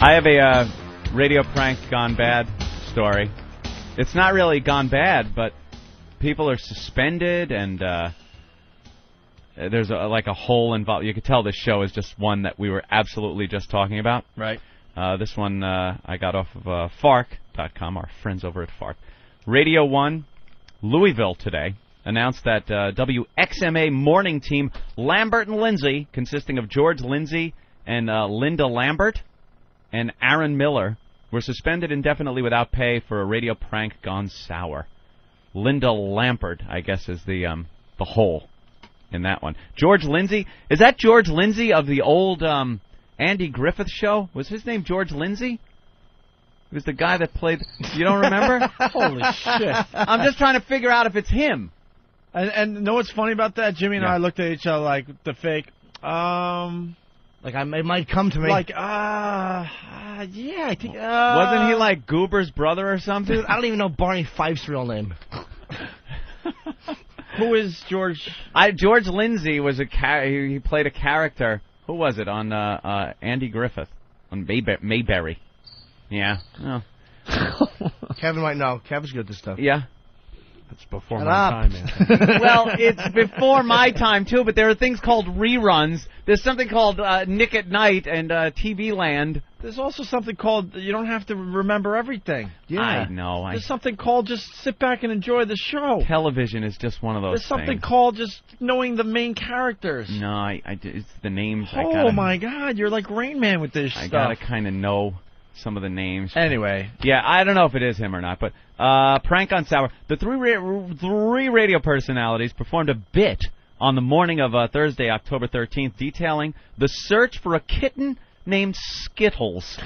I have a radio prank gone bad story. It's not really gone bad, but people are suspended, and there's like a hole involved. You could tell this show is just one that we were absolutely just talking about. Right. This one I got off of Fark.com, our friends over at Fark. Radio 1, Louisville today, announced that WXMA morning team Lambert and Lindsey, consisting of George Lindsey and Linda Lambert and Aaron Miller, were suspended indefinitely without pay for a radio prank gone sour. Linda Lambert, I guess, is the hole in that one. George Lindsey, is that George Lindsey of the old Andy Griffith show? Was his name George Lindsey? He was the guy that played... You don't remember? Holy shit. I'm just trying to figure out if it's him. And know what's funny about that? Jimmy and I looked at each other like the fake... Like, it might come to me. Like, yeah, I think... Wasn't he like Goober's brother or something? Dude, I don't even know Barney Fife's real name. Who is George? George Lindsey was he played a character. Who was it on Andy Griffith on Mayberry? Yeah. Oh. Kevin might know. Kevin's good at this stuff. Yeah. It's before my time, man. Well, it's before my time, too, but there are things called reruns. There's something called Nick at Night and TV Land. There's also something called you don't have to remember everything. Yeah. I know. There's something called just sit back and enjoy the show. Television is just one of those There's something things. called just knowing the main characters. No, it's the names. Oh, my God. You're like Rain Man with this stuff. I got to kind of know some of the names. Anyway. Yeah, I don't know if it is him or not, but prank on sour. The three radio personalities performed a bit on the morning of Thursday, October 13th, detailing the search for a kitten named Skittles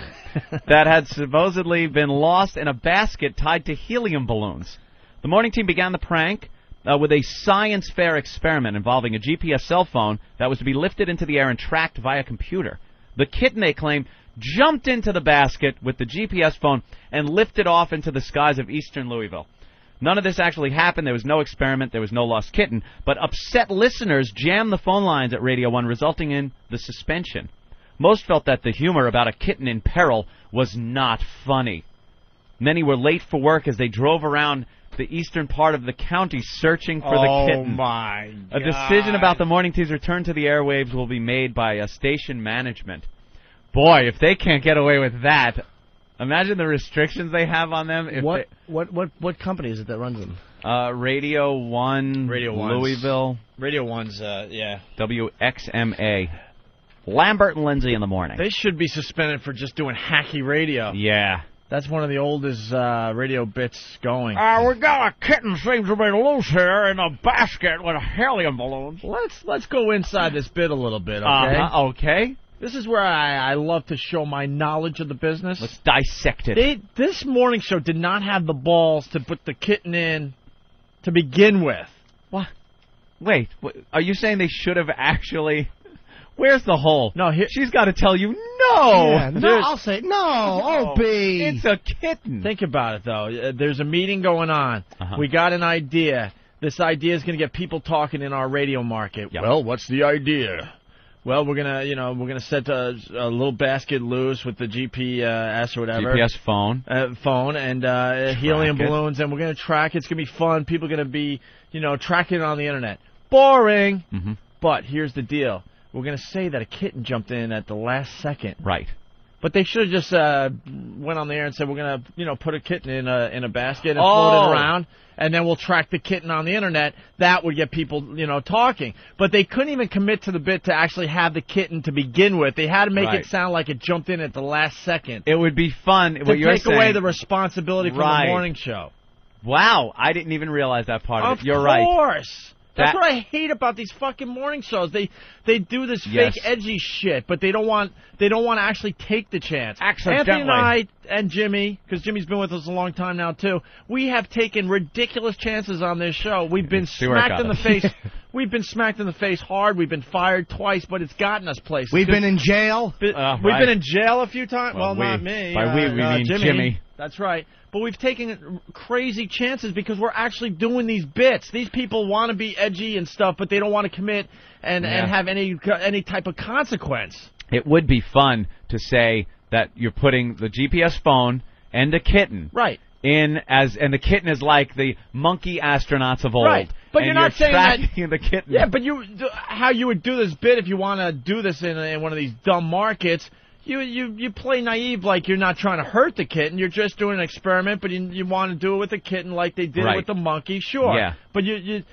that had supposedly been lost in a basket tied to helium balloons. The morning team began the prank with a science fair experiment involving a GPS cell phone that was to be lifted into the air and tracked via computer. The kitten, they claim, jumped into the basket with the GPS phone and lifted off into the skies of eastern Louisville. None of this actually happened. There was no experiment. There was no lost kitten. But upset listeners jammed the phone lines at Radio 1, resulting in the suspension. Most felt that the humor about a kitten in peril was not funny. Many were late for work as they drove around the eastern part of the county searching for the kitten. Oh, my God. A decision about the morning team's return to the airwaves will be made by station management. Boy, if they can't get away with that, imagine the restrictions they have on them. If What company is it that runs them? Radio 1, Louisville. Radio 1's, yeah. WXMA. Lambert and Lindsey in the morning. They should be suspended for just doing hacky radio. Yeah. That's one of the oldest radio bits going. We got a kitten seems to be loose here in a basket with helium balloons. Let's go inside this bit a little bit, okay? Okay. This is where I love to show my knowledge of the business. Let's dissect it. This morning show did not have the balls to put the kitten in to begin with. What? Wait, are you saying they should have actually... Where's the hole? No, she's got to tell you no. Yeah, no, I'll say no. Opie. It's a kitten. Think about it, though. There's a meeting going on. We got an idea. This idea is going to get people talking in our radio market. Yep. Well, what's the idea? Well, we're gonna set a little basket loose with the GPS or whatever. GPS phone. Phone and helium balloons, and we're gonna track it. It's gonna be fun. People are gonna be, tracking it on the internet. Boring. Mm-hmm. But here's the deal. We're going to say that a kitten jumped in at the last second. Right. But they should have just went on the air and said, we're going to, put a kitten in a basket and float it around, and then we'll track the kitten on the internet. That would get people, talking. But they couldn't even commit to the bit to actually have the kitten to begin with. They had to make it sound like it jumped in at the last second. It would be fun. To take away the responsibility from the morning show. Wow. I didn't even realize that part of it. You're right. Of right. course. That's what I hate about these fucking morning shows. They do this fake edgy shit, but they don't want to actually take the chance. Accidentally. Anthony and I and Jimmy, because Jimmy's been with us a long time now too, we have taken ridiculous chances on this show. We've been smacked in the face. We've been smacked in the face hard. We've been fired twice, but it's gotten us places. We've been in jail. We've been in jail a few times. Well, not me. By we mean Jimmy. That's right. But we've taken crazy chances because we're actually doing these bits. These people want to be edgy and stuff, but they don't want to commit and have any type of consequence. It would be fun to say that you're putting the GPS phone and a kitten Right. and the kitten is like the monkey astronauts of old. Right. But you're not saying tracking the kitten. Yeah, but how you would do this bit if you want to do this in one of these dumb markets, you play naive like you're not trying to hurt the kitten. You're just doing an experiment, but you want to do it with the kitten like they did it with the monkey, sure. Yeah. But you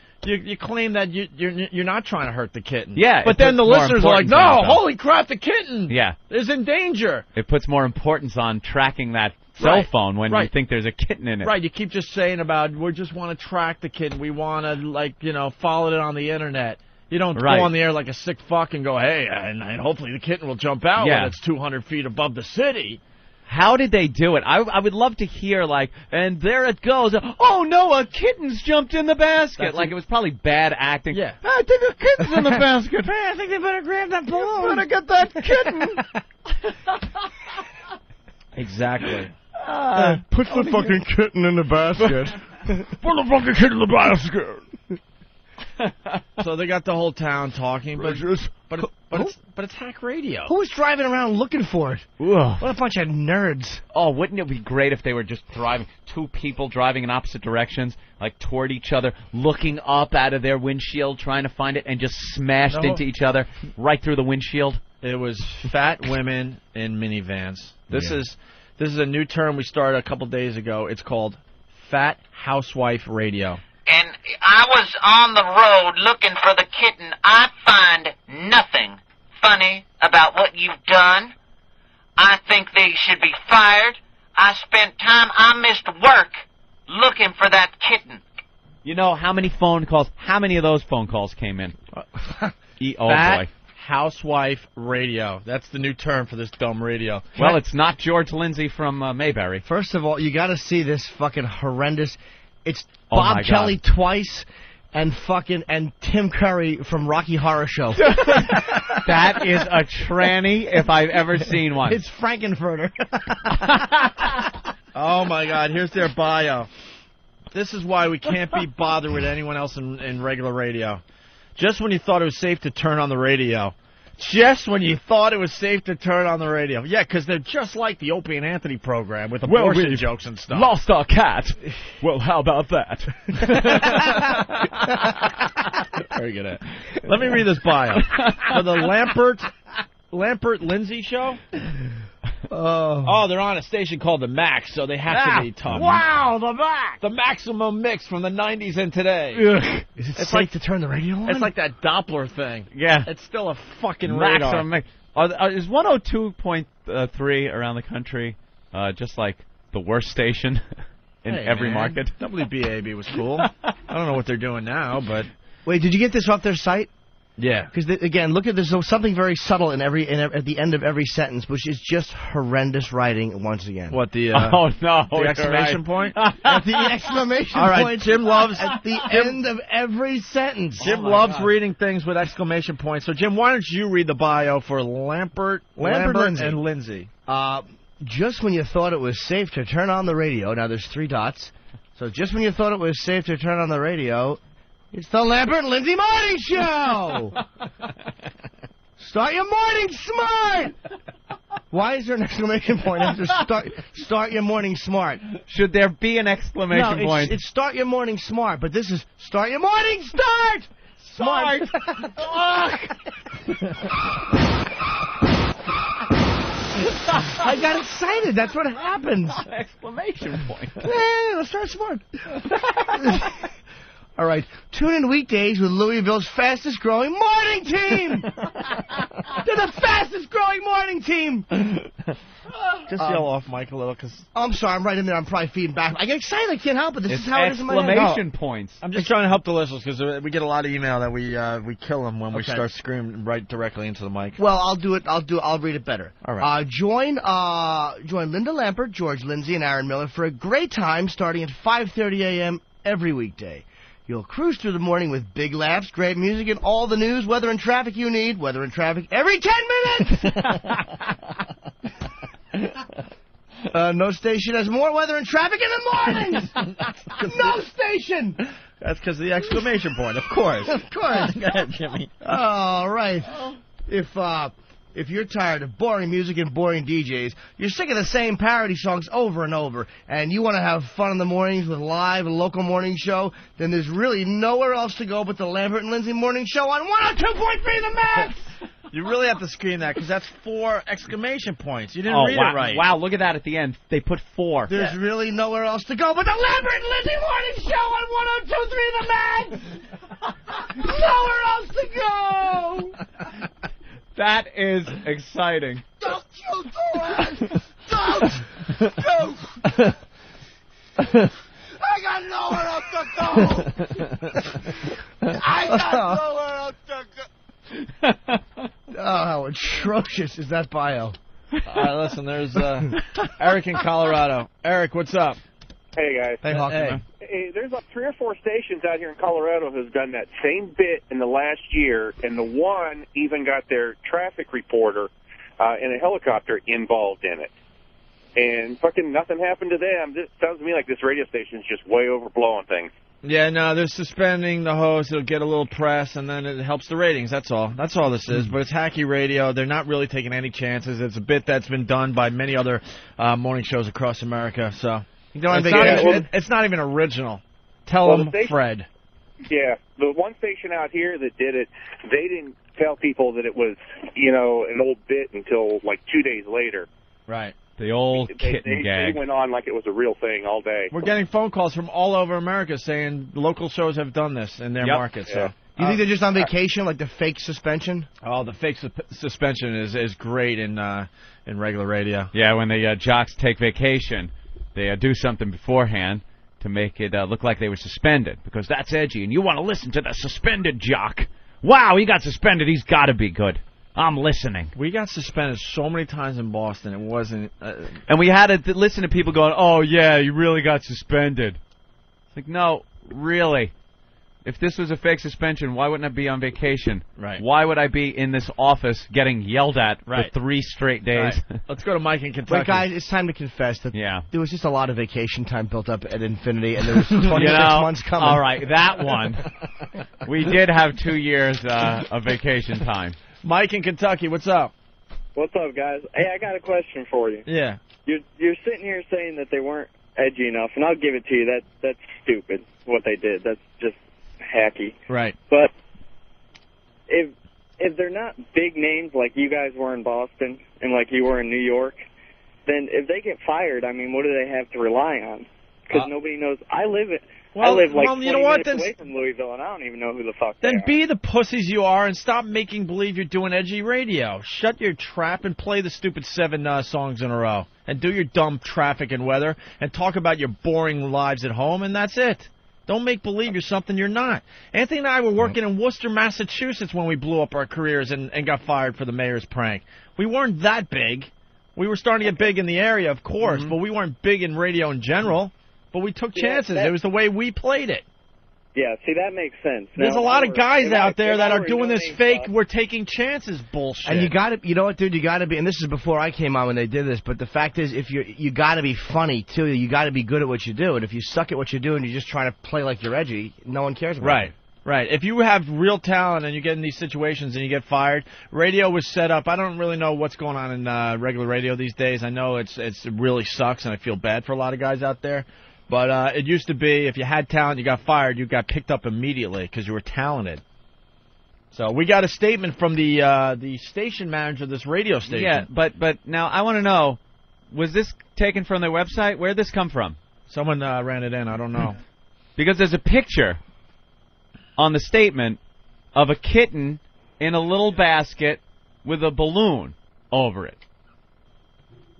claim that you're not trying to hurt the kitten. Yeah. But then the listeners are like, no, holy crap, the kitten is in danger. It puts more importance on tracking that cell phone when you think there's a kitten in it. Right, you keep just saying about we just want to track the kitten. We want to follow it on the internet. You don't go on the air like a sick fuck and go, hey, and hopefully the kitten will jump out when it's 200 feet above the city. How did they do it? I would love to hear, and there it goes. Oh, no, a kitten's jumped in the basket. It was probably bad acting. Yeah. I think a kitten's in the basket. Hey, I think they better grab that balloon. You better get that kitten. Exactly. Put the fucking kitten in the basket. Put the fucking kitten in the basket. So they got the whole town talking, but it's hack radio. Who's driving around looking for it? Ugh. What a bunch of nerds. Oh, wouldn't it be great if they were just driving, two people driving in opposite directions, toward each other, looking up out of their windshield, trying to find it, and just smashed into each other right through the windshield? It was fat women in minivans. This is a new term we started a couple days ago. It's called Fat Housewife Radio. And I was on the road looking for the kitten. I find nothing funny about what you've done. I think they should be fired. I spent time, I missed work looking for that kitten. You know how many of those phone calls came in? Fat Housewife Radio. That's the new term for this dumb radio. Well, it's not George Lindsey from Mayberry. First of all, you got to see this fucking horrendous. It's Bob Kelly twice and Tim Curry from Rocky Horror Show. That is a tranny if I've ever seen one. It's Frankenfurter. Oh my God! Here's their bio. This is why we can't be bothered with anyone else in regular radio. Just when you thought it was safe to turn on the radio. Just when you thought it was safe to turn on the radio. Yeah, because they're just like the Opie and Anthony program with abortion jokes and stuff. Lost our cat. Well, how about that? Very good. Let me read this bio. For the Lambert Lindsey show? Oh, they're on a station called The Max, so they have to be tough. Wow, The Max! The maximum mix from the 90s and today. Ugh. Is it safe to turn the radio on? It's like that Doppler thing. Yeah. It's still a fucking radar. Is 102.3 around the country just like the worst station in every market? WBAB was cool. I don't know what they're doing now, but... Wait, did you get this off their site? Yeah. Because, again, look at this. There's something very subtle at the end of every sentence, which is just horrendous writing once again. What, the exclamation point? At the exclamation point. All right, Jim loves... At the end of every sentence. Jim loves reading things with exclamation points. So, Jim, why don't you read the bio for Lambert and Lindsey? Just when you thought it was safe to turn on the radio, now there's 3 dots. So just when you thought it was safe to turn on the radio... It's the Lambert and Lindsey Morning Show! Start your morning smart! Why is there an exclamation point after start your morning smart? Should there be an exclamation point? It's start your morning smart, but this is start your morning start! Smart! I got excited. That's what happens. Exclamation point. Let's start smart. All right, tune in weekdays with Louisville's fastest growing morning team. They're the fastest growing morning team. Just yell off, Mike, a little, because... I'm sorry, I'm right in there. I'm probably feeding back. I get excited. I can't help it. This is how it is in my head. Exclamation points. I'm just trying to help the listeners, because we get a lot of email that we kill them when we start screaming right directly into the mic. Well, I'll do it. I'll read it better. All right. Join Linda Lambert, George Lindsey, and Aaron Miller for a great time starting at 5:30 a.m. every weekday. You'll cruise through the morning with big laughs, great music, and all the news, weather, and traffic you need. Weather and traffic every 10 minutes! No station has more weather and traffic in the mornings! No station! That's because of the exclamation point, of course. Of course. Go ahead, Jimmy. All right. If if you're tired of boring music and boring DJs, you're sick of the same parody songs over and over, and you want to have fun in the mornings with live and local morning show, then there's really nowhere else to go but the Lambert and Lindsey Morning Show on 102.3 The Max! You really have to scream that, because that's 4 exclamation points. You didn't read it right. Wow, look at that at the end. They put 4. There's really nowhere else to go but the Lambert and Lindsey Morning Show on 102.3 The Max! Nowhere else to go! That is exciting. Don't you do it! Don't! I got nowhere else to go! I got nowhere else to go! Oh, how atrocious is that bio? All right, listen, there's Eric in Colorado. Eric, what's up? Hey, guys. Hey, Hawkman. Hey, there's like 3 or 4 stations out here in Colorado who's done that same bit in the last year, and the one even got their traffic reporter in a helicopter involved in it. And fucking nothing happened to them. This sounds to me like this radio station's just way overblowing things. Yeah, no, they're suspending the host. It'll get a little press, and then it helps the ratings. That's all. That's all this is. But it's hacky radio. They're not really taking any chances. It's a bit that's been done by many other morning shows across America. So it's not even original. Tell them, Fred. Yeah, the one station out here that did it, they didn't tell people that it was, an old bit until like 2 days later. Right. The old kitten gag. They went on like it was a real thing all day. We're getting phone calls from all over America saying local shows have done this in their market. So, you think they're just on vacation, like the fake suspension? Oh, the fake suspension is great in regular radio. Yeah, when the jocks take vacation, they do something beforehand to make it look like they were suspended, because that's edgy, and you want to listen to the suspended jock. Wow, he got suspended. He's got to be good. I'm listening. We got suspended so many times in Boston. It wasn't... and we had to listen to people going, oh, yeah, you really got suspended. It's like, no, really. If this was a fake suspension, why wouldn't I be on vacation? Right. Why would I be in this office getting yelled at for 3 straight days? Right. Let's go to Mike in Kentucky. Wait, guys, it's time to confess that there was just a lot of vacation time built up at infinity, and there was 26 months coming. All right, that one. We did have 2 years of vacation time. Mike in Kentucky, what's up? What's up, guys? Hey, I got a question for you. Yeah. You're sitting here saying that they weren't edgy enough, and I'll give it to you. That's stupid, what they did. That's just hacky. Right. But if they're not big names like you guys were in Boston and like you were in New York, then if they get fired, I mean, what do they have to rely on? Because nobody knows. I live like 20 minutes away from Louisville, and I don't even know who the fuck they are. Then be the pussies you are and stop making believe you're doing edgy radio. Shut your trap and play the stupid 7 songs in a row. And do your dumb traffic and weather and talk about your boring lives at home, and that's it. Don't make believe you're something you're not. Anthony and I were working in Worcester, Massachusetts when we blew up our careers and got fired for the mayor's prank. We weren't that big. We were starting to get big in the area, of course, but we weren't big in radio in general. But we took chances. It was the way we played it. Yeah, see, that makes sense. There's a lot of guys out there that are doing this fake, we're taking chances bullshit. And you got to, you know what, dude, you got to be, and this is before I came on when they did this, but the fact is, if you got to be funny, too. You got to be good at what you do. And if you suck at what you do and you're just trying to play like you're edgy, no one cares about it. Right. If you have real talent and you get in these situations and you get fired, radio was set up. I don't really know what's going on in regular radio these days. I know it really sucks, and I feel bad for a lot of guys out there. But it used to be if you had talent, you got fired, you got picked up immediately because you were talented. So we got a statement from the station manager of this radio station. Yeah, but now I want to know, was this taken from their website? Where did this come from? Someone ran it in. I don't know. Because there's a picture on the statement of a kitten in a little basket with a balloon over it.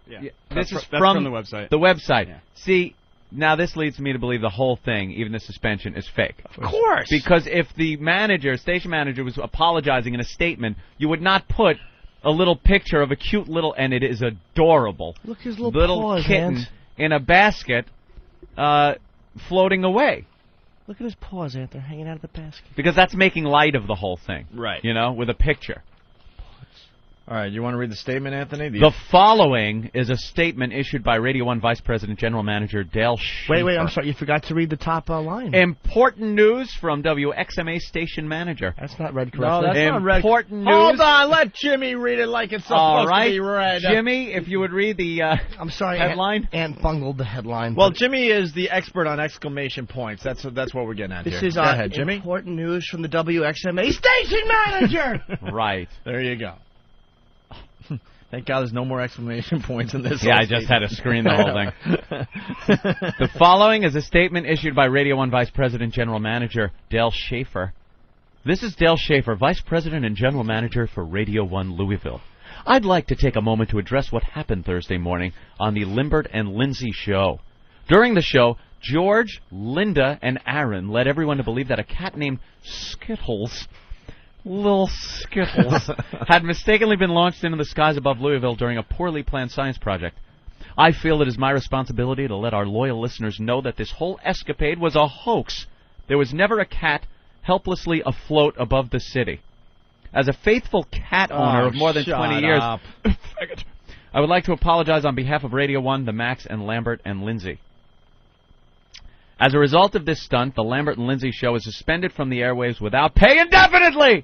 Yeah, this is that's from the website. The website. Yeah. See, now this leads me to believe the whole thing, even the suspension, is fake. Of course. Because if the station manager, was apologizing in a statement, you would not put a little picture of a cute little, and it is adorable, look his little paws, kitten Ant. in a basket floating away. Look at his paws, Ant. They're hanging out of the basket. Because that's making light of the whole thing. Right. You know, with a picture. All right, you want to read the statement, Anthony? The following is a statement issued by Radio 1 Vice President General Manager Dale Schaefer. Wait, I'm sorry. You forgot to read the top line. Important news from WXMA station manager. That's not read No, correctly. that's not read. Important news. Hold on, let Jimmy read it like it's supposed to be read. Jimmy, if you would read the I'm sorry, headline. Ant bungled the headline. Well, Jimmy is the expert on exclamation points. That's what we're getting at this here. is Go ahead, Jimmy. important news from the WXMA station manager. Right. There you go. Thank God there's no more exclamation points in this. Yeah, I just had to screen the whole thing. The following is a statement issued by Radio 1 Vice President General Manager Dale Schaefer. This is Dale Schaefer, Vice President and General Manager for Radio 1 Louisville. I'd like to take a moment to address what happened Thursday morning on the Lambert and Lindsey show. During the show, George, Linda, and Aaron led everyone to believe that a cat named Skittles, Little Skittles, had mistakenly been launched into the skies above Louisville during a poorly planned science project. I feel it is my responsibility to let our loyal listeners know that this whole escapade was a hoax. There was never a cat helplessly afloat above the city. As a faithful cat owner of more than 20 years, I would like to apologize on behalf of Radio 1, the Max, and Lambert and Lindsey. As a result of this stunt, the Lambert and Lindsey show is suspended from the airwaves without pay indefinitely!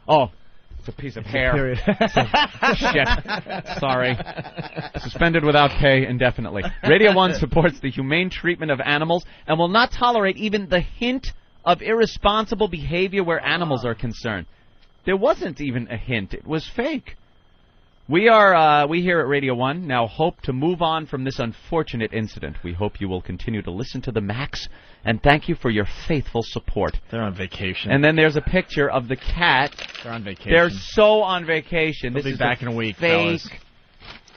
Oh, it's a piece of hair. Shit. Sorry. Suspended without pay indefinitely. Radio 1 supports the humane treatment of animals and will not tolerate even the hint of irresponsible behavior where animals are concerned. There wasn't even a hint. It was fake. We here at Radio 1 now hope to move on from this unfortunate incident. We hope you will continue to listen to the Max, and thank you for your faithful support. They're on vacation. And then there's a picture of the cat. They're on vacation. They're so on vacation. They'll This be is back in a week, fake, fellas.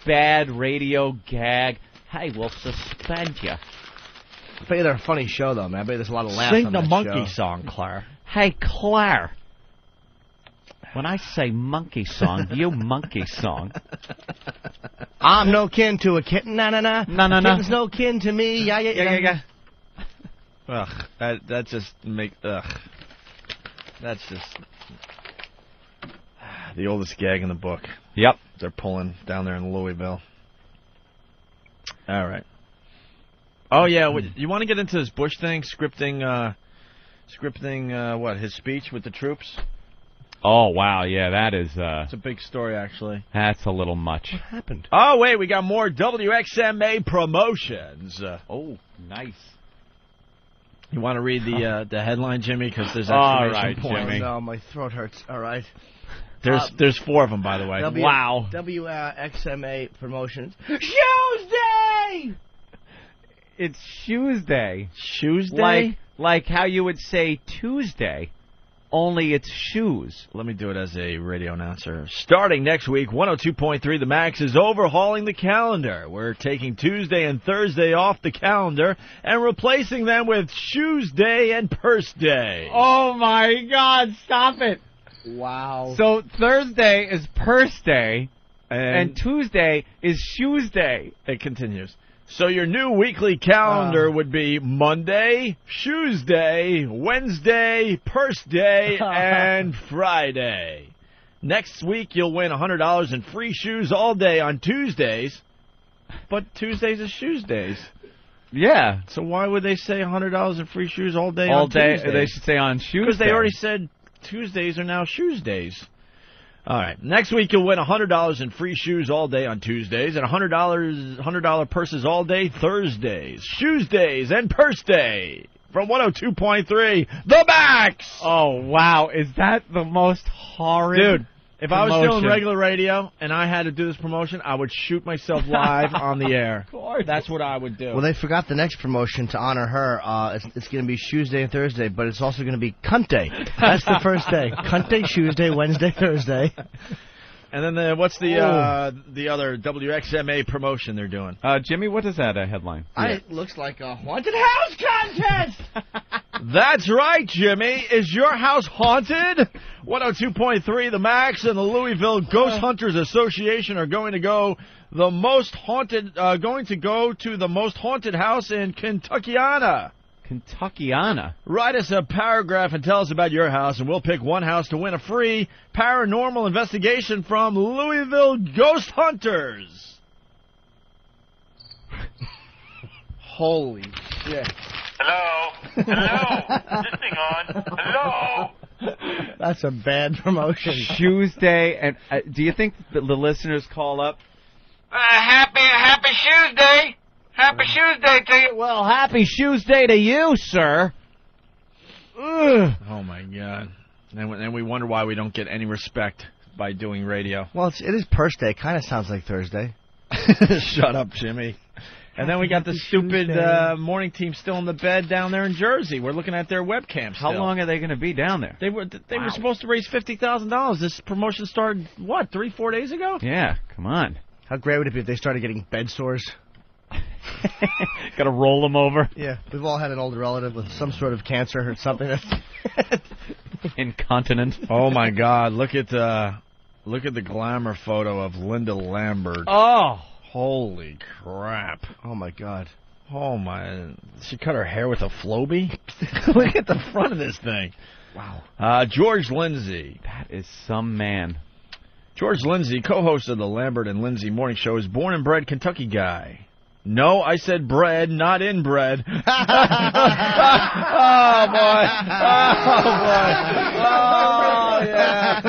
bad radio gag. Hey, we'll suspend you. I bet you they're a funny show, though, man. I bet there's a lot of laughs Sing on the that monkey show. song, Claire. Hey, Claire. When I say monkey song, you monkey song. I'm no kin to a kitten, na-na-na. No. Kitten's no kin to me, yeah. Ugh, that just that's just the oldest gag in the book. Yep. They're pulling down there in Louisville. All right. Oh yeah, you want to get into this Bush thing, scripting what, his speech with the troops? Oh, wow, yeah, that is, It's a big story, actually. that's a little much. What happened? Oh, wait, we got more WXMA promotions. Oh, nice. You want to read the headline, Jimmy? Because there's All exclamation right, points. Jimmy. No, my throat hurts. All right. There's four of them, by the way. Wow. WXMA promotions. Tuesday! It's Tuesday. Tuesday? Like how you would say Tuesday, only it's shoes. Let me do it as a radio announcer. Starting next week, 102.3 The Max is overhauling the calendar. We're taking Tuesday and Thursday off the calendar and replacing them with Shoes Day and Purse Day. Oh, my God, stop it. Wow. So Thursday is Purse Day, and And Tuesday is Shoes Day. it continues. So your new weekly calendar would be Monday, Shoes Day, Wednesday, Purse Day, and Friday. Next week, you'll win $100 in free shoes all day on Tuesdays, but Tuesdays is Shoes Days. Yeah. So why would they say $100 in free shoes all day All on day. Tuesdays? They should say on Shoes Because they Day. already said Tuesdays are now Shoes Days. All right. Next week, you'll win $100 in free shoes all day on Tuesdays and $100 purses all day Thursdays. Shoes Days and Purse Day from 102.3 The Max. Oh, wow. Is that the most horrid Dude, if I was still in promotion? regular radio and I had to do this promotion, I would shoot myself live on the air. Of course. That's what I would do. Well, they forgot the next promotion to honor her. It's going to be Shoes Day and Thursday, but it's also going to be Cunt Day. That's the first day. Cunt Day, Shoes Day, Wednesday, Thursday. And then what's the other WXMA promotion they're doing? Jimmy, what is that headline? It looks like a haunted house contest. That's right, Jimmy. Is your house haunted? 102.3 The Max and the Louisville Ghost Hunters Association are going to go to the most haunted house in Kentuckiana. Kentuckiana. Write us a paragraph and tell us about your house, and we'll pick one house to win a free paranormal investigation from Louisville Ghost Hunters. Holy shit. Hello? Hello? Is this thing on? Hello? That's a bad promotion. Tuesday, and do you think the listeners call up? Happy Shoes Day. Happy Shoes Day to you. Well, happy Shoes Day to you, sir. Ugh. Oh, my God. And we wonder why we don't get any respect by doing radio. Well, it is Purse Day. Kind of sounds like Thursday. Shut up, Jimmy. And then we got the stupid morning team still in the bed down there in Jersey. We're looking at their webcam still. How long are they going to be down there? They were supposed to raise $50,000. This promotion started, 3-4 days ago? Yeah, come on. How great would it be if they started getting bed sores? Got to roll them over. Yeah, we've all had an older relative with some sort of cancer or something. Incontinent. Oh my God! Look at the glamour photo of Linda Lambert. Oh, holy crap! Oh my God! Oh my! She cut her hair with a Flowbee. Look at the front of this thing. Wow. George Lindsey. That is some man. George Lindsey, co-host of the Lambert and Lindsey Morning Show, is born and bred Kentucky guy. No, I said bred, not inbred. Oh, boy. Oh, yeah.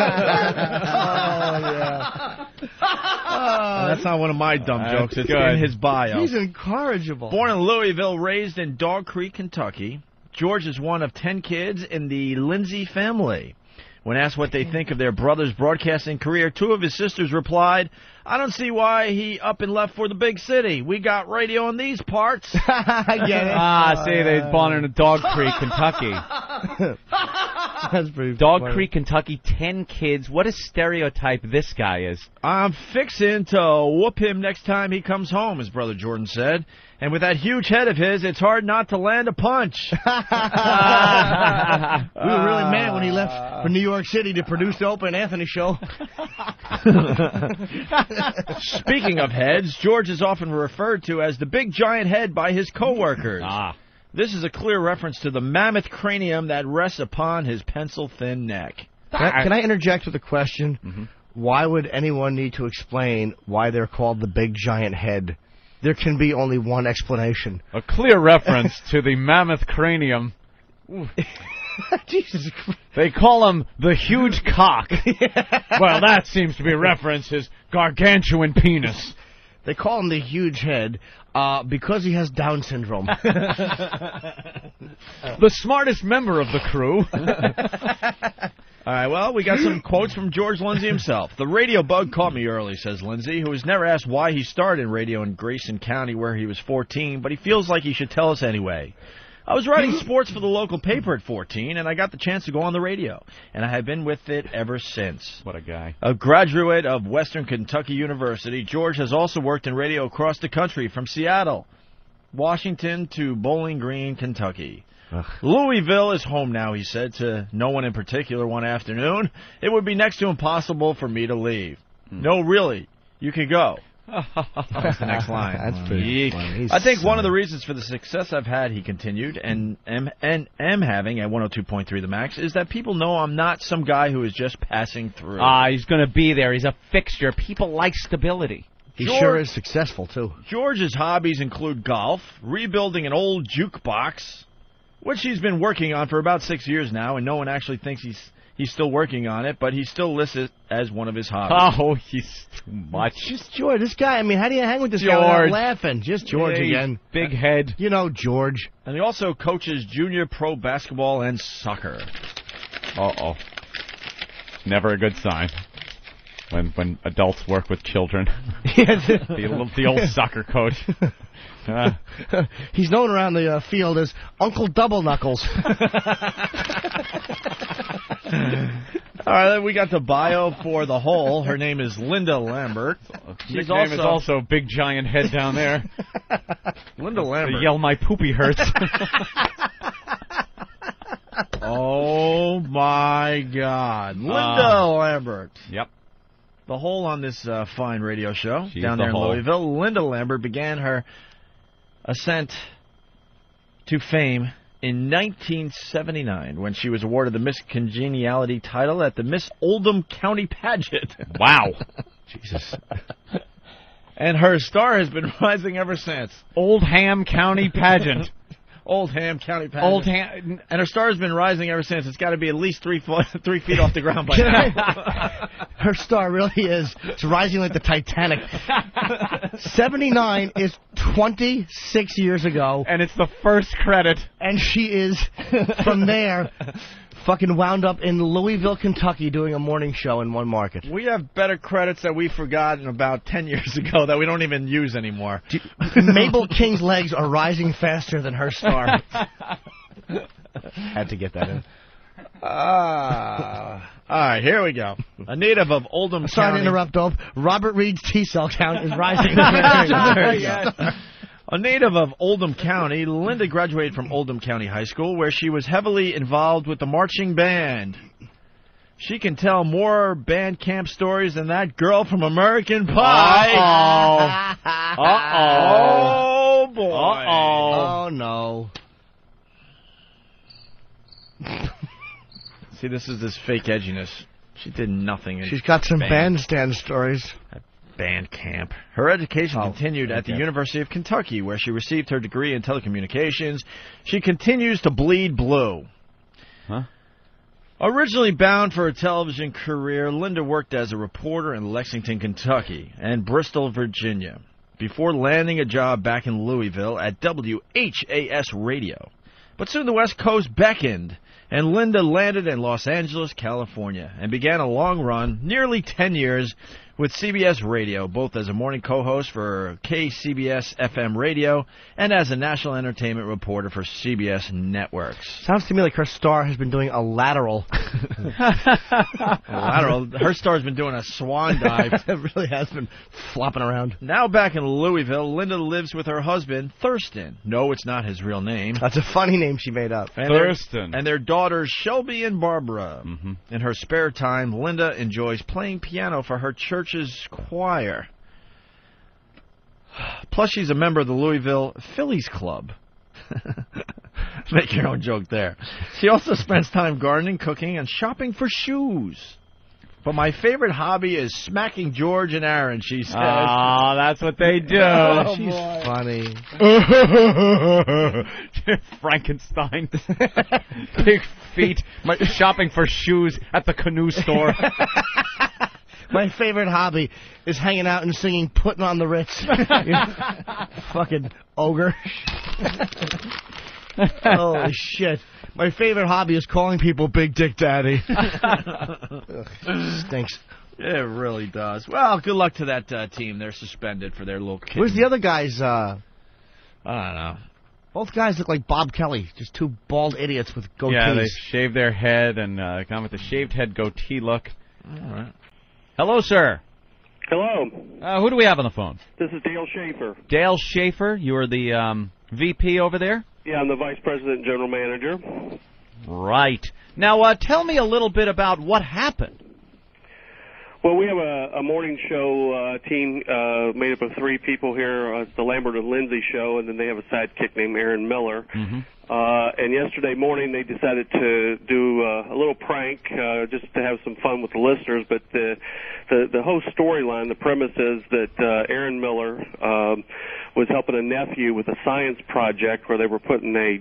That's not one of my dumb jokes. It's good. in his bio. He's incorrigible. Born in Louisville, raised in Dog Creek, Kentucky, George is one of 10 kids in the Lindsey family. When asked what they think of their brother's broadcasting career, 2 of his sisters replied, "I don't see why he up and left for the big city. We got radio in these parts." I get it. See, they born in Dog Creek, Kentucky. That's pretty Dog funny. Creek, Kentucky, 10 kids. What a stereotype this guy is. "I'm fixing to whoop him next time he comes home," his brother Jordan said. "And with that huge head of his, it's hard not to land a punch." We were really mad when he left for New York City to produce the Oprah and Anthony show. Speaking of heads, George is often referred to as the big giant head by his coworkers. This is a clear reference to the mammoth cranium that rests upon his pencil-thin neck. Can I interject with a question? Mm-hmm. Why would anyone need to explain why they're called the big giant head? There can be only one explanation. A clear reference to the mammoth cranium. Jesus Christ. They call him the huge cock. Well, that seems to be a reference, his gargantuan penis. They call him the huge head because he has Down syndrome. The smartest member of the crew. All right, well, we got some quotes from George Lindsey himself. "The radio bug caught me early," says Lindsey, who was never asked why he started in radio in Grayson County where he was 14, but he feels like he should tell us anyway. "I was writing sports for the local paper at 14, and I got the chance to go on the radio, and I have been with it ever since." What a guy. A graduate of Western Kentucky University, George has also worked in radio across the country from Seattle, Washington to Bowling Green, Kentucky. "Louisville is home now," he said to no one in particular one afternoon. "It would be next to impossible for me to leave." "No, really, you can go." That's the next line. That's pretty funny. "I think one of the reasons for the success I've had," he continued, and am having at 102.3 The Max, "is that people know I'm not some guy who is just passing through." He's going to be there. He's a fixture. People like stability. He sure is successful, too. George's hobbies include golf, rebuilding an old jukebox, which he's been working on for about 6 years now, and no one actually thinks he's still working on it, but he still lists it as one of his hobbies. Oh, he's too much. Just George, this guy, I mean, how do you hang with this guy without laughing? Just George again. Big head. You know, George. And he also coaches junior pro basketball and soccer. Uh-oh. Never a good sign when adults work with children. the old soccer coach. He's known around the field as Uncle Double Knuckles. All right, then we got the bio for the whole. Her name is Linda Lambert. She's also big giant head down there. Linda Lambert. Yell my poopy hurts. Oh my God, Linda Lambert. Yep. The whole on this fine radio show She's down the there in whole. Louisville. Linda Lambert began her ascent to fame in 1979 when she was awarded the Miss Congeniality title at the Miss Oldham County pageant. Wow. Jesus. And her star has been rising ever since. Oldham County pageant. Oldham County pageant. Oldham. And her star has been rising ever since. It's got to be at least 3 feet off the ground by now. Her star really is. It's rising like the Titanic. 79 is 26 years ago. And it's the first credit. And she is, from there, fucking wound up in Louisville, Kentucky, doing a morning show in one market. We have better credits that we've forgotten about 10 years ago that we don't even use anymore. Mabel King's legs are rising faster than her star. Had to get that in. All right, here we go. A native of Oldham County. Sorry to interrupt, Dope. Robert Reed's T-cell count is rising. A native of Oldham County, Linda graduated from Oldham County High School, where she was heavily involved with the marching band. She can tell more band camp stories than that girl from American Pie. Uh-oh. Oh, boy. Oh, no. See, this is this fake edginess. She did nothing. She's got some bandstand stories. Band camp. Her education continued at the University of Kentucky, where she received her degree in telecommunications. She continues to bleed blue. Huh? Originally bound for a television career, Linda worked as a reporter in Lexington, Kentucky, and Bristol, Virginia, before landing a job back in Louisville at WHAS Radio. But soon the West Coast beckoned, and Linda landed in Los Angeles, California, and began a long run, nearly 10 years, with CBS Radio, both as a morning co-host for KCBS FM radio and as a national entertainment reporter for CBS Networks. Sounds to me like her star has been doing a lateral. Her star's been doing a swan dive. It really has been flopping around. Now back in Louisville, Linda lives with her husband, Thurston. No, it's not his real name. That's a funny name she made up. Thurston. And their daughters, Shelby and Barbara. Mm-hmm. In her spare time, Linda enjoys playing piano for her church's choir. Plus, she's a member of the Louisville Phillies Club. Make your own joke there. She also spends time gardening, cooking, and shopping for shoes. But my favorite hobby is smacking George and Aaron, she says. Oh, that's what they do. Oh, she's funny. Frankenstein. Big feet. Shopping for shoes at the canoe store. My favorite hobby is hanging out and singing Putting on the Ritz. Fucking ogre. Holy shit. My favorite hobby is calling people Big Dick Daddy. Stinks. It really does. Well, good luck to that team. They're suspended for their little kid. Where's the other guys? I don't know. Both guys look like Bob Kelly. Just two bald idiots with goatees. Yeah, they shave their head and gone with the shaved head goatee look. All right. Hello, sir. Hello. Who do we have on the phone? This is Dale Schaefer. Dale Schaefer. You are the VP over there? Yeah, I'm the Vice President and General Manager. Right. Now, tell me a little bit about what happened. Well, we have a morning show team made up of 3 people here. It's the Lambert and Lindsey show, and then they have a sidekick named Aaron Miller. Mm-hmm. And yesterday morning they decided to do a little prank just to have some fun with the listeners. But the whole storyline, the premise is that Aaron Miller was helping a nephew with a science project where they were putting a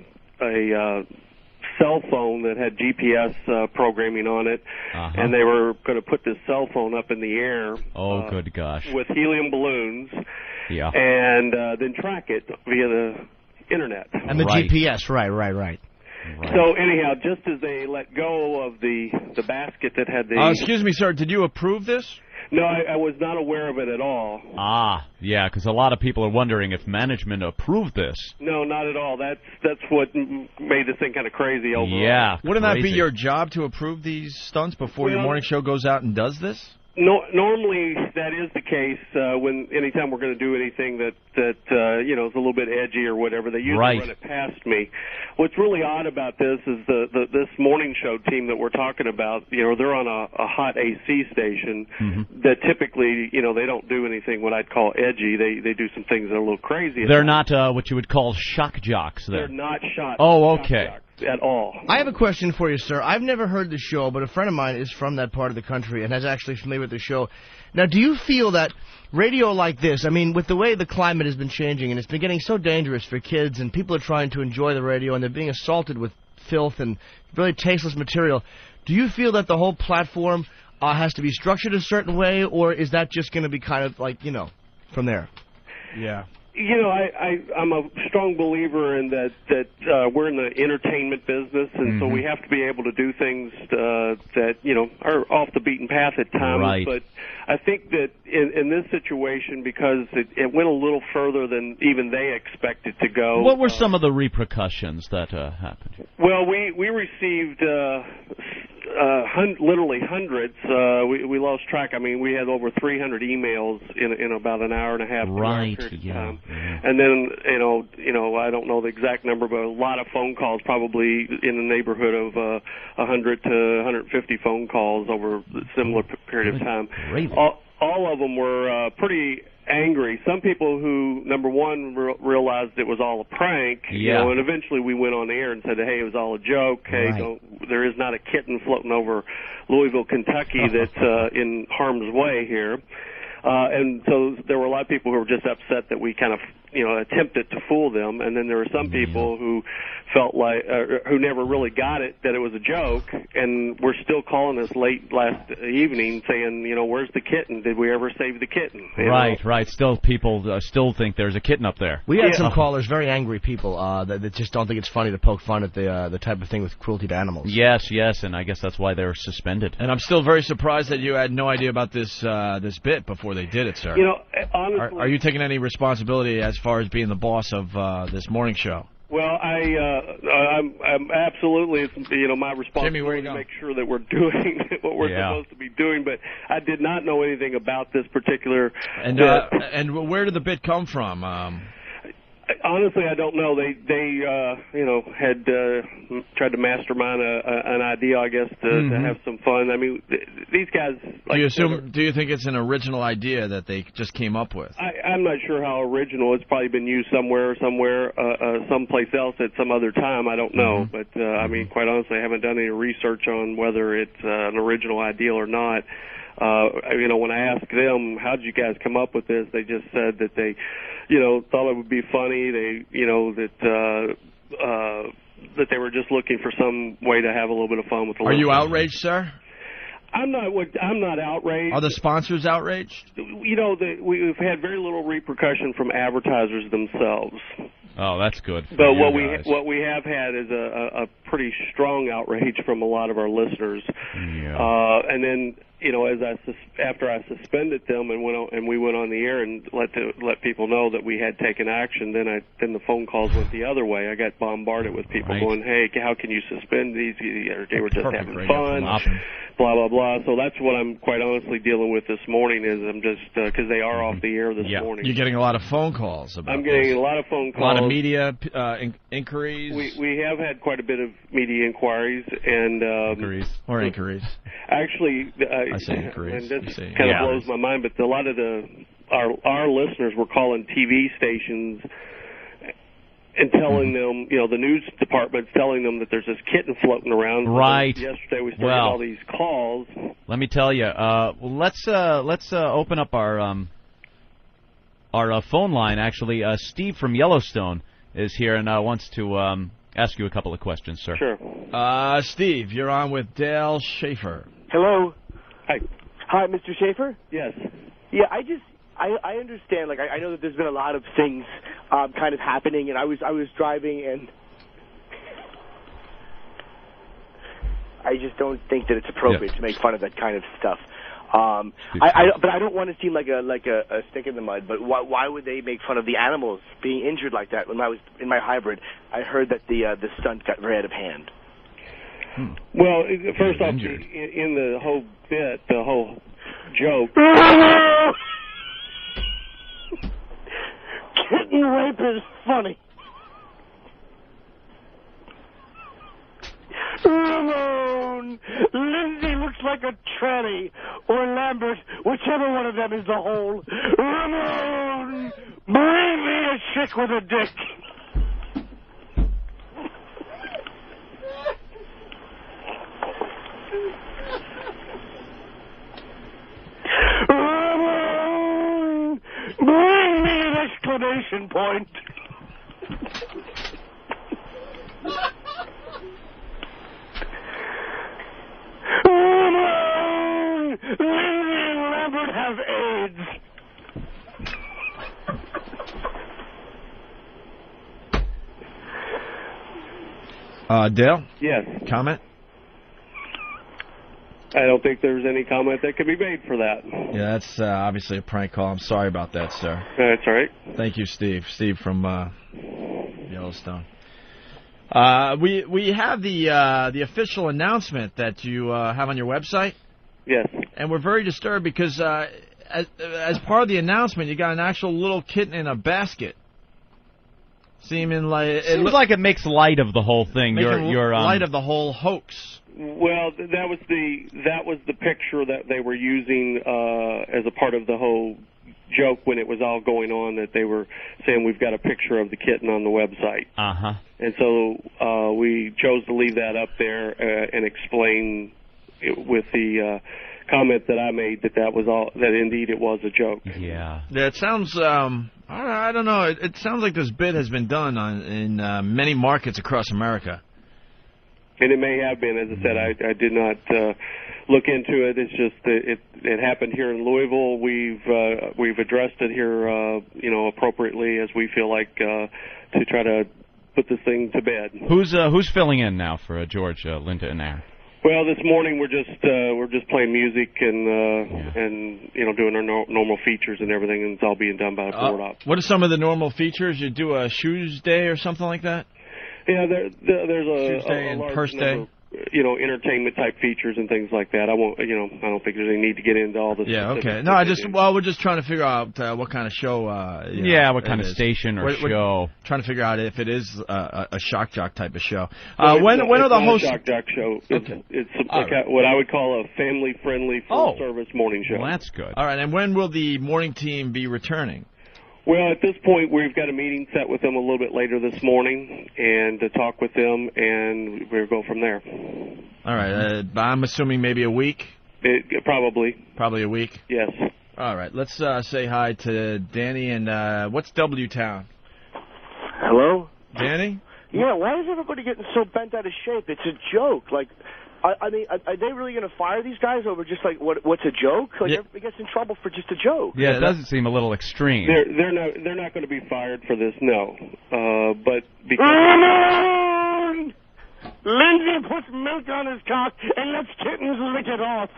cell phone that had GPS programming on it, and they were going to put this cell phone up in the air. Oh, good gosh. With helium balloons. Yeah. And then track it via the Internet. And the GPS, right. So anyhow, just as they let go of the basket that had the... excuse me, sir, did you approve this? No, I was not aware of it at all. Yeah, because a lot of people are wondering if management approved this. No, not at all. That's what made this thing kind of crazy overall. Yeah, Wouldn't that be your job to approve these stunts before your morning show goes out and does this? Normally that is the case when anytime we're going to do anything that you know is a little bit edgy or whatever. They usually run it past me. What's really odd about this is this morning show team that we're talking about. You know, they're on a hot AC station that typically, you know, they don't do anything what I'd call edgy. They do some things that are a little crazy. They're not what you would call shock jocks. They're not shock. Oh, okay. Shock at all. I have a question for you, sir. I've never heard the show, but a friend of mine is from that part of the country and is actually familiar with the show. Now, do you feel that radio like this, I mean, with the way the climate has been changing and it's been getting so dangerous for kids and people are trying to enjoy the radio and they're being assaulted with filth and really tasteless material, do you feel that the whole platform has to be structured a certain way, or is that just going to be kind of like, you know, from there? Yeah. You know, I'm a strong believer in that we're in the entertainment business, and so we have to be able to do things that, you know, are off the beaten path at times. Right. But I think that in this situation, because it went a little further than even they expected to go. What were some of the repercussions that happened? Well, we received literally hundreds. We lost track. I mean, we had over 300 emails in about an hour and a half. Right. Time. And then, you know, I don't know the exact number, but a lot of phone calls, probably in the neighborhood of 100 to 150 phone calls over a similar period of time. All of them were pretty angry. Some people who, number one, realized it was all a prank, you know, and eventually we went on the air and said, hey, it was all a joke. Hey, there is not a kitten floating over Louisville, Kentucky that's in harm's way here. And so there were a lot of people who were just upset that we kind of, you know, attempted to fool them. And then there were some people who felt like, who never really got it, that it was a joke, and were still calling us late last evening saying, you know, where's the kitten? Did we ever save the kitten? You know? Right. Still, people still think there's a kitten up there. We had some callers, very angry people, that just don't think it's funny to poke fun at the type of thing with cruelty to animals. Yes, and I guess that's why they were suspended. And I'm still very surprised that you had no idea about this bit before they did it, sir. You know, honestly, are you taking any responsibility as far as being the boss of this morning show? Well, I'm absolutely, you know, my responsibility to make sure that we're doing what we're supposed to be doing. But I did not know anything about this particular. And where did the bit come from? Honestly, I don't know. They you know, had tried to mastermind an idea, I guess, to have some fun. I mean, these guys. Like, do you think it's an original idea that they just came up with? I'm not sure how original. It's probably been used somewhere, someplace else at some other time. I don't know, but I mean, quite honestly, I haven't done any research on whether it's an original idea or not. You know, when I asked them, how did you guys come up with this, they just said that they, you know, thought it would be funny. They, you know, that they were just looking for some way to have a little bit of fun with the Are you outraged, sir? I'm not outraged. Are the sponsors outraged? You know, we've had very little repercussion from advertisers themselves. Oh, that's good. But what we have had is a pretty strong outrage from a lot of our listeners. Yeah. And then, you know, after I suspended them and we went on the air and let people know that we had taken action, then the phone calls went the other way. I got bombarded with people going, "Hey, how can you suspend these? They were just having fun." Blah blah blah. So that's what I'm quite honestly dealing with this morning. Is I'm just because they are off the air this morning. You're getting a lot of phone calls about. I'm getting a lot of phone calls. A lot of media inquiries. We have had quite a bit of media inquiries and inquiries. Actually, I say inquiries. And this kind of blows my mind, but a lot of our listeners were calling TV stations and telling them, you know, the news department's telling them that there's this kitten floating around. Right. So yesterday we started all these calls. Let me tell you. Let's open up our phone line. Actually, Steve from Yellowstone is here and wants to ask you a couple of questions, sir. Sure. Steve, you're on with Dale Schaefer. Hello. Hi. Hi, Mr. Schaefer? Yes. Yeah, I understand. Like, I know that there's been a lot of things kind of happening, and I was driving, and I just don't think that it's appropriate to make fun of that kind of stuff. But I don't want to seem like a stick in the mud. But why would they make fun of the animals being injured like that? When I was in my hybrid, I heard that the stunt got very out of hand. Well, first off, in the whole bit, the whole joke. Kitten rape is funny. Ramon! Lindsey looks like a tranny. Or Lambert, whichever one of them is the hole. Ramon! Bring me a chick with a dick. Ramon! Bring me an exclamation point. Ramon! Lindsey and Lambert have AIDS. Dale? Yes. Comment? I don't think there's any comment that could be made for that. Yeah, that's obviously a prank call. I'm sorry about that, sir. That's all right. Thank you, Steve. Steve from Yellowstone. We have the official announcement that you have on your website. Yes. And we're very disturbed because as part of the announcement, you got an actual little kitten in a basket. Seems like it makes light of the whole thing. You're light of the whole hoax. Well, that was the picture that they were using as a part of the whole joke when it was all going on, that they were saying we've got a picture of the kitten on the website. Uh-huh. And so we chose to leave that up there and explain with the comment that I made that indeed it was a joke. Yeah. Yeah, it sounds I don't know. It sounds like this bit has been done in many markets across America. And it may have been. As I said, I did not look into it. It's just that it happened here in Louisville. We've addressed it here, appropriately as we feel like to try to put this thing to bed. Who's filling in now for George, Linda, and Aaron? Well, this morning we're just playing music and doing our normal features and everything, and it's all being done by board op. What are some of the normal features? You do a shoes day or something like that? Yeah, there's Tuesday a and large purse number, day. Entertainment type features and things like that. I don't think there's any need to get into all this. Yeah, okay. No, we're just trying to figure out what kind of show. What kind of station or show. We're trying to figure out if it is a shock jock type of show. Well, when are the hosts? Shock jock show. Okay. It's what I would call a family friendly full service morning show. Well, that's good. All right, and when will the morning team be returning? Well, at this point, we've got a meeting set with them a little bit later this morning, and to talk with them, and we'll go from there. All right. I'm assuming maybe a week? Probably. Probably a week? Yes. All right. Let's say hi to Danny, and what's W-Town? Hello? Danny? Yeah, why is everybody getting so bent out of shape? It's a joke. Like, I mean, are they really going to fire these guys over just like what's a joke? Like, everybody gets in trouble for just a joke. Yeah, it does seem a little extreme. They're not going to be fired for this, no. But because Ramon! Lindsey puts milk on his cock and lets kittens lick it off.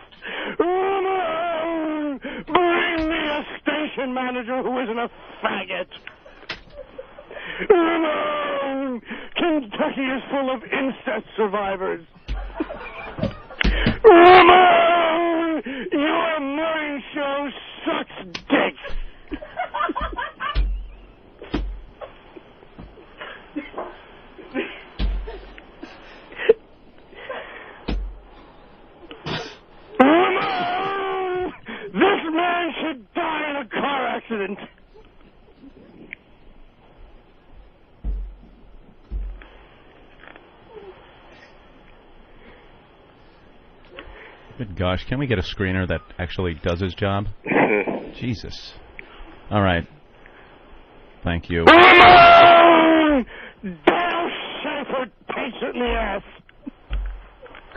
Ramon! Bring me a station manager who isn't a faggot. Ramon! Kentucky is full of incest survivors. Ramon! Your morning show sucks dicks. Ramon! This man should die in a car accident. Good gosh, can we get a screener that actually does his job? Jesus. All right. Thank you. Ramon! Dale Schaefer takes it in the ass.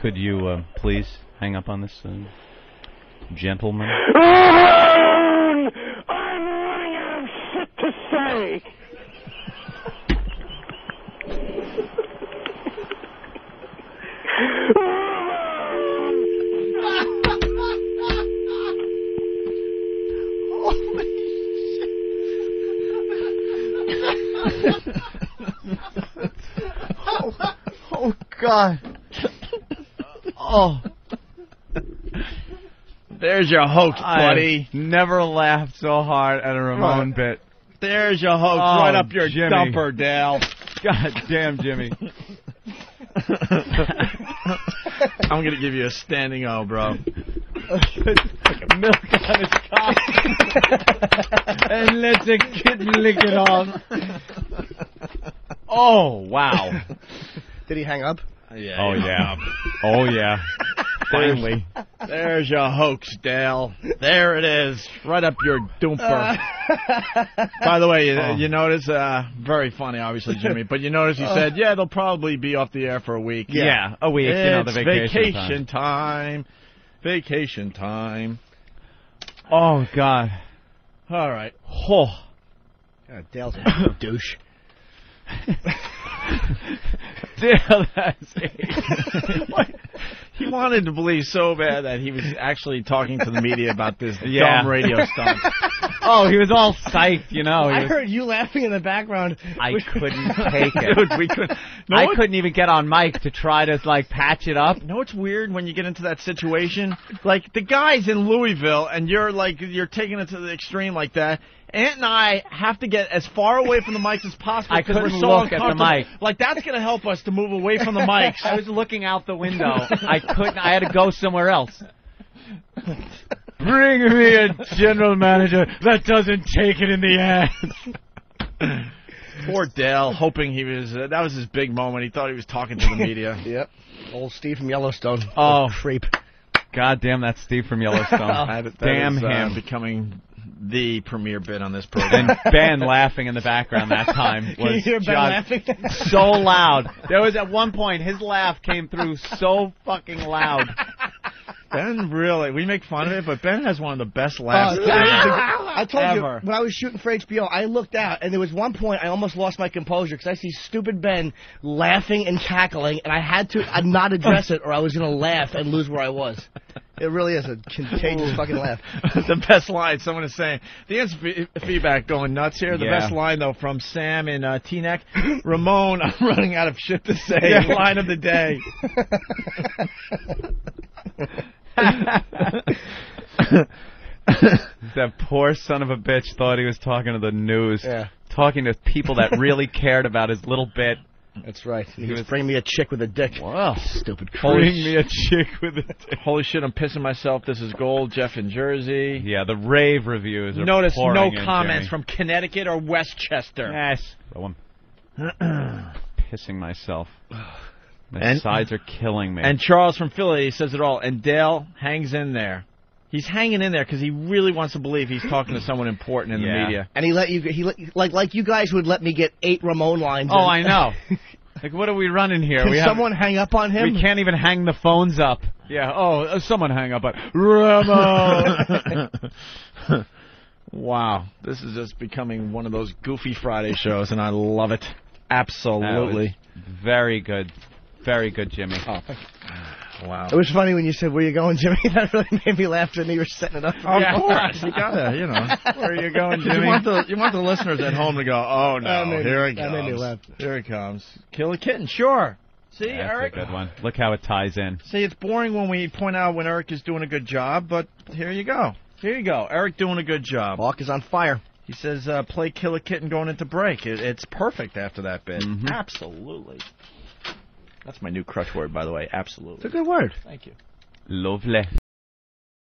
Could you please hang up on this gentleman? Ramon! I'm running out of shit to say. Oh, God. Oh. There's your hoax, buddy. I've never laughed so hard at a Ramon bit. There's your hoax right up your Jimmy. dumper, Dale. God damn, Jimmy. I'm going to give you a standing O, bro. Milk on his cock. And let the kitten lick it off. Oh, wow. Did he hang up? Yeah. Oh, yeah. Oh, yeah. Finally. There's your hoax, Dale. There it is. Right up your dumper. By the way, you notice, very funny, obviously, Jimmy, but you notice he said, yeah, they'll probably be off the air for a week. Yeah, a week. It's the vacation time. Vacation time. Oh, God. All right. Oh. God, Dale's a douche. Dale, that's it. He wanted to believe so bad that he was actually talking to the media about this dumb radio stunt. Oh, he was all psyched, you know. I heard you laughing in the background. I couldn't take it. Dude, we couldn't. I couldn't even get on mic to try to, like, patch it up. You know what's weird when you get into that situation? Like, the guy's in Louisville, and you're taking it to the extreme like that. Ant and I have to get as far away from the mics as possible because we're so look at the uncomfortable. mic. Like, that's going to help us to move away from the mics. I was looking out the window. I couldn't. I had to go somewhere else. Bring me a general manager that doesn't take it in the ass. Poor Dale, hoping he was. That was his big moment. He thought he was talking to the media. Yep. Old Steve from Yellowstone. Oh, creep. God damn, that's Steve from Yellowstone. Damn him. Becoming the premier bit on this program. And Ben laughing in the background that time was Can you hear Ben laughing? so loud. There was at one point his laugh came through so fucking loud. Ben really, we make fun of it, but Ben has one of the best laughs I told ever. you, when I was shooting for HBO, I looked out, and there was one point I almost lost my composure because I see stupid Ben laughing and cackling, and I had to not address it or I was going to laugh and lose where I was. It really is a contagious fucking laugh. The best line, someone is saying, the instant feedback going nuts here. The best line, though, from Sam in Teaneck. Ramon, I'm running out of shit to say. Line of the day. That poor son of a bitch thought he was talking to the news. Yeah. Talking to people that really cared about his little bit. That's right. He was bringing me a chick with a dick. Wow. Stupid Bring me a chick with a dick. Holy shit, I'm pissing myself. This is gold. Jeff in Jersey. Yeah, the rave reviews are Notice no pouring in, comments Jimmy. from Connecticut or Westchester. Yes. Pissing myself. My sides are killing me. And Charles from Philly says it all. And Dale hangs in there. He's hanging in there because he really wants to believe he's talking to someone important in the media. And like you guys would let me get 8 Ramon lines. Oh, I know. Like, what are we running here? Can someone hang up on him? We can't even hang the phones up. Yeah. Oh, someone hang up on Ramon. Wow. This is just becoming one of those Goofy Friday shows, and I love it. Absolutely. Very good. Very good, Jimmy. Oh, thank you. Wow. It was funny when you said, "Where you going, Jimmy?" That really made me laugh when you were setting it up. Of course. You gotta, Where are you going, Jimmy? You want the listeners at home to go, oh, no, here it comes. That made me laugh. Here it comes. Kill a kitten, sure. See, That's Eric? a good one. Look how it ties in. See, it's boring when we point out when Eric is doing a good job, but here you go. Here you go. Eric doing a good job. Hawk is on fire. He says, play Kill a Kitten going into break. It's perfect after that bit. Mm-hmm. Absolutely. That's my new crush word, by the way. Absolutely. It's a good word. Thank you. Lovely.